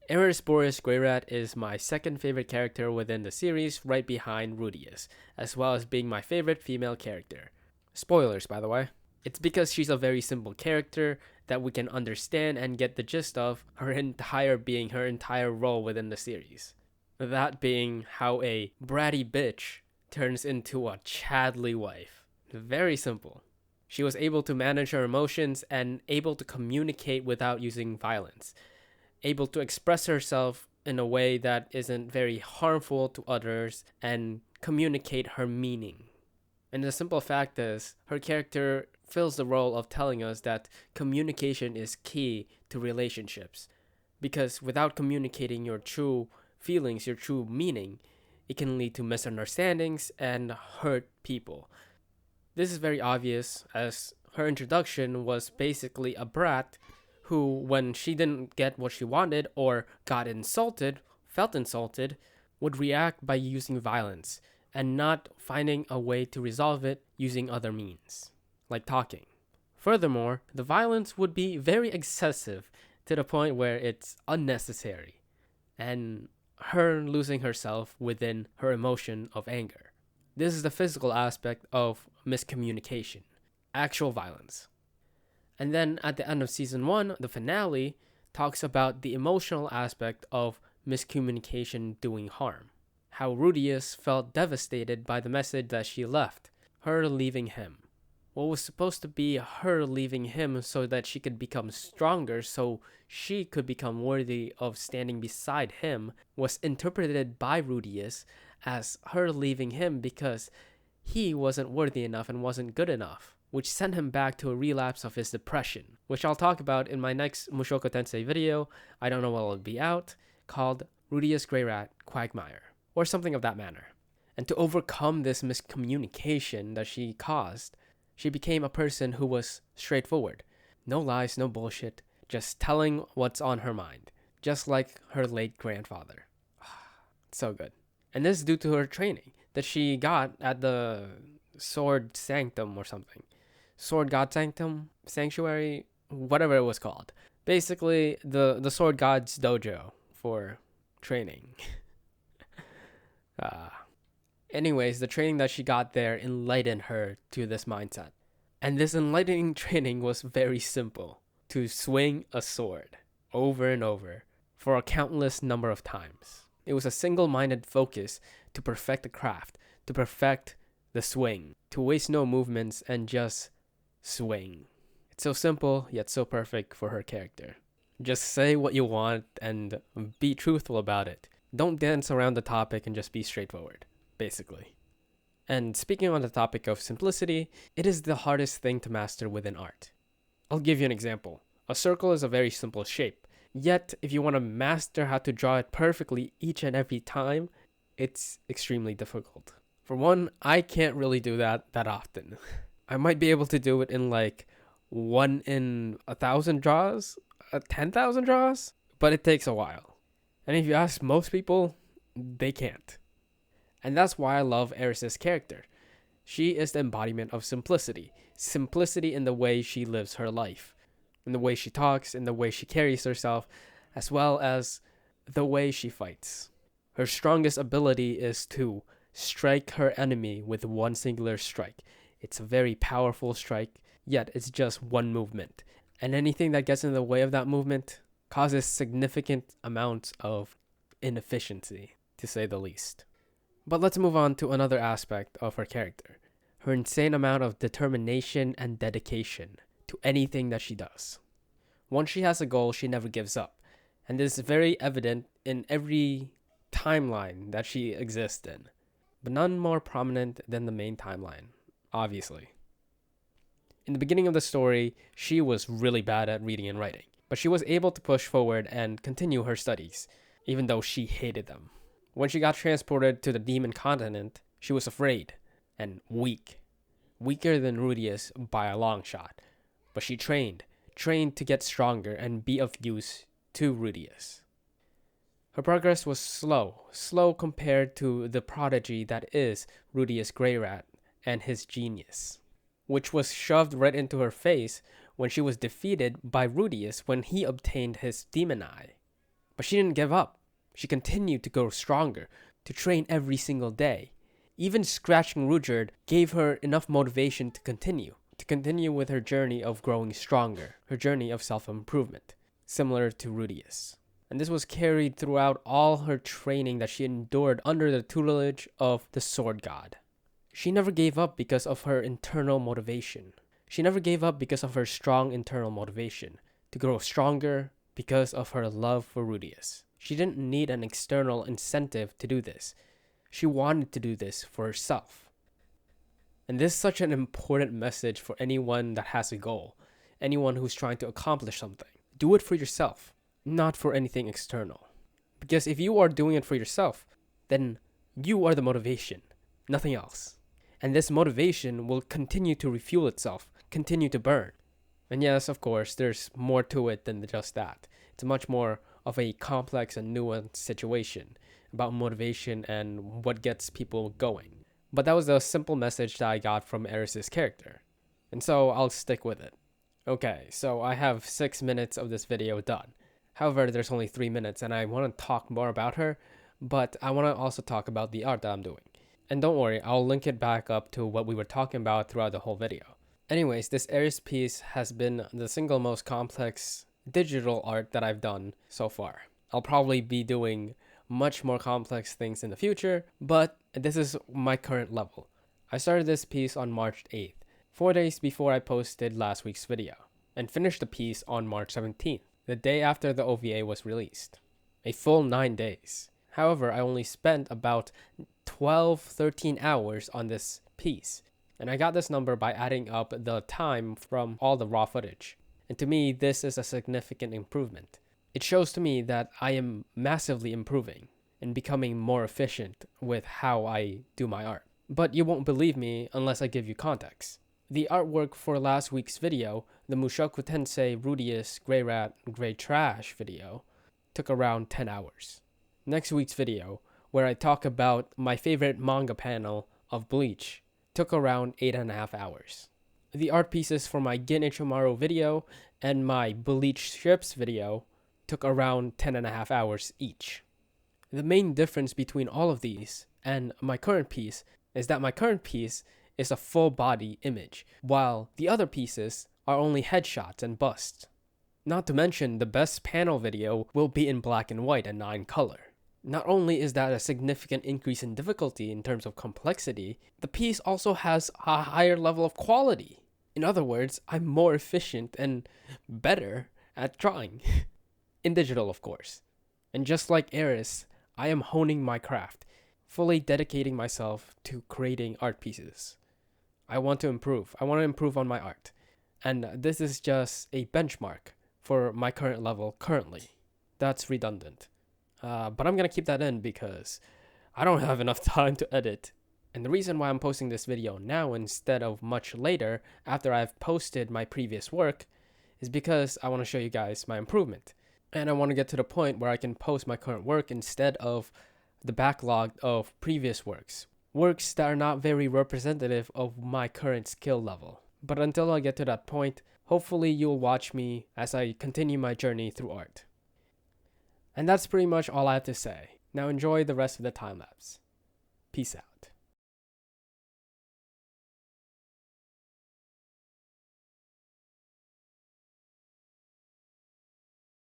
Eris Boreas Greyrat is my second favorite character within the series, right behind Rudius, as well as being my favorite female character. Spoilers, by the way. It's because she's a very simple character that we can understand and get the gist of her entire being, her entire role within the series. That being how a bratty bitch turns into a chadly wife. Very simple. She was able to manage her emotions and able to communicate without using violence, able to express herself in a way that isn't very harmful to others and communicate her meaning. And the simple fact is, her character fills the role of telling us that communication is key to relationships. Because without communicating your true feelings, your true meaning, it can lead to misunderstandings and hurt people. This is very obvious as her introduction was basically a brat who, when she didn't get what she wanted or got insulted, felt insulted, would react by using violence and not finding a way to resolve it using other means, like talking. Furthermore, the violence would be very excessive to the point where it's unnecessary, and her losing herself within her emotion of anger. This is the physical aspect of miscommunication, actual violence. And then at the end of season 1, the finale talks about the emotional aspect of miscommunication doing harm. How Rudius felt devastated by the message that she left, her leaving him. What was supposed to be her leaving him so that she could become stronger, so she could become worthy of standing beside him, was interpreted by Rudius as her leaving him because he wasn't worthy enough and wasn't good enough, which sent him back to a relapse of his depression, which I'll talk about in my next Mushoku Tensei video. I don't know when it'll be out, called Rudius Greyrat Quagmire, or something of that manner. And to overcome this miscommunication that she caused, she became a person who was straightforward. No lies, no bullshit, just telling what's on her mind, just like her late grandfather. So good. And this is due to her training that she got at the Sword Sanctum or something. Sword God Sanctum, Sanctuary, whatever it was called. Basically, the Sword God's dojo for training. Anyways, the training that she got there enlightened her to this mindset. And this enlightening training was very simple. To swing a sword over and over for a countless number of times. It was a single-minded focus to perfect the craft, to perfect the swing, to waste no movements and just swing. It's so simple, yet so perfect for her character. Just say what you want and be truthful about it. Don't dance around the topic and just be straightforward, basically. And speaking on the topic of simplicity, it is the hardest thing to master within art. I'll give you an example. A circle is a very simple shape, yet if you want to master how to draw it perfectly each and every time, it's extremely difficult. For one, I can't really do that often. I might be able to do it in like 1 in 1,000 draws, 10,000 draws, but it takes a while. And if you ask most people, they can't. And that's why I love Eris's character. She is the embodiment of simplicity. Simplicity in the way she lives her life, in the way she talks, in the way she carries herself, as well as the way she fights. Her strongest ability is to strike her enemy with one singular strike. It's a very powerful strike, yet it's just one movement. And anything that gets in the way of that movement causes significant amounts of inefficiency, to say the least. But let's move on to another aspect of her character. Her insane amount of determination and dedication to anything that she does. Once she has a goal, she never gives up. And this is very evident in every timeline that she exists in. But none more prominent than the main timeline, obviously. In the beginning of the story, she was really bad at reading and writing. But she was able to push forward and continue her studies, even though she hated them. When she got transported to the demon continent, she was afraid and weak. Weaker than Rudius by a long shot. But she trained to get stronger and be of use to Rudius. Her progress was slow compared to the prodigy that is Rudius Greyrat and his genius, which was shoved right into her face when she was defeated by Rudius when he obtained his demon eye. But she didn't give up. She continued to grow stronger, to train every single day. Even scratching Rudyard gave her enough motivation to continue with her journey of growing stronger, her journey of self-improvement, similar to Rudius. And this was carried throughout all her training that she endured under the tutelage of the Sword God. She never gave up because of her internal motivation. She never gave up because of her strong internal motivation to grow stronger because of her love for Rudius. She didn't need an external incentive to do this. She wanted to do this for herself. And this is such an important message for anyone that has a goal, anyone who's trying to accomplish something. Do it for yourself, not for anything external. Because if you are doing it for yourself, then you are the motivation, nothing else. And this motivation will continue to refuel itself, continue to burn. And yes, of course, there's more to it than just that. It's much more of a complex and nuanced situation about motivation and what gets people going. But that was the simple message that I got from Eris's character. And so I'll stick with it. Okay, so I have 6 minutes of this video done. However, there's only 3 minutes and I want to talk more about her, but I want to also talk about the art that I'm doing. And don't worry, I'll link it back up to what we were talking about throughout the whole video. Anyways, this Eris piece has been the single most complex digital art that I've done so far. I'll probably be doing much more complex things in the future, but this is my current level. I started this piece on March 8th, 4 days before I posted last week's video, and finished the piece on March 17th, the day after the OVA was released. A full 9 days. However, I only spent about 13 hours on this piece, and I got this number by adding up the time from all the raw footage. And to me, this is a significant improvement. It shows to me that I am massively improving and becoming more efficient with how I do my art. But you won't believe me unless I give you context. The artwork for last week's video, the Mushoku Tensei Eris Greyrat Grey Trash video, took around 10 hours. Next week's video, where I talk about my favorite manga panel of Bleach, took around 8.5 hours. The art pieces for my Gin Ichimaru video and my Bleach strips video took around 10.5 hours each. The main difference between all of these and my current piece is that my current piece is a full body image, while the other pieces are only headshots and busts. Not to mention, the best panel video will be in black and white and not in color. Not only is that a significant increase in difficulty in terms of complexity, the piece also has a higher level of quality. In other words, I'm more efficient and better at drawing. In digital, of course. And just like Eris, I am honing my craft, fully dedicating myself to creating art pieces. I want to improve. I want to improve on my art. And this is just a benchmark for my current level currently. That's redundant. But I'm going to keep that in because I don't have enough time to edit. And the reason why I'm posting this video now instead of much later after I've posted my previous work is because I want to show you guys my improvement. And I want to get to the point where I can post my current work instead of the backlog of previous works. Works that are not very representative of my current skill level. But until I get to that point, hopefully you'll watch me as I continue my journey through art. And that's pretty much all I have to say. Now enjoy the rest of the time lapse. Peace out.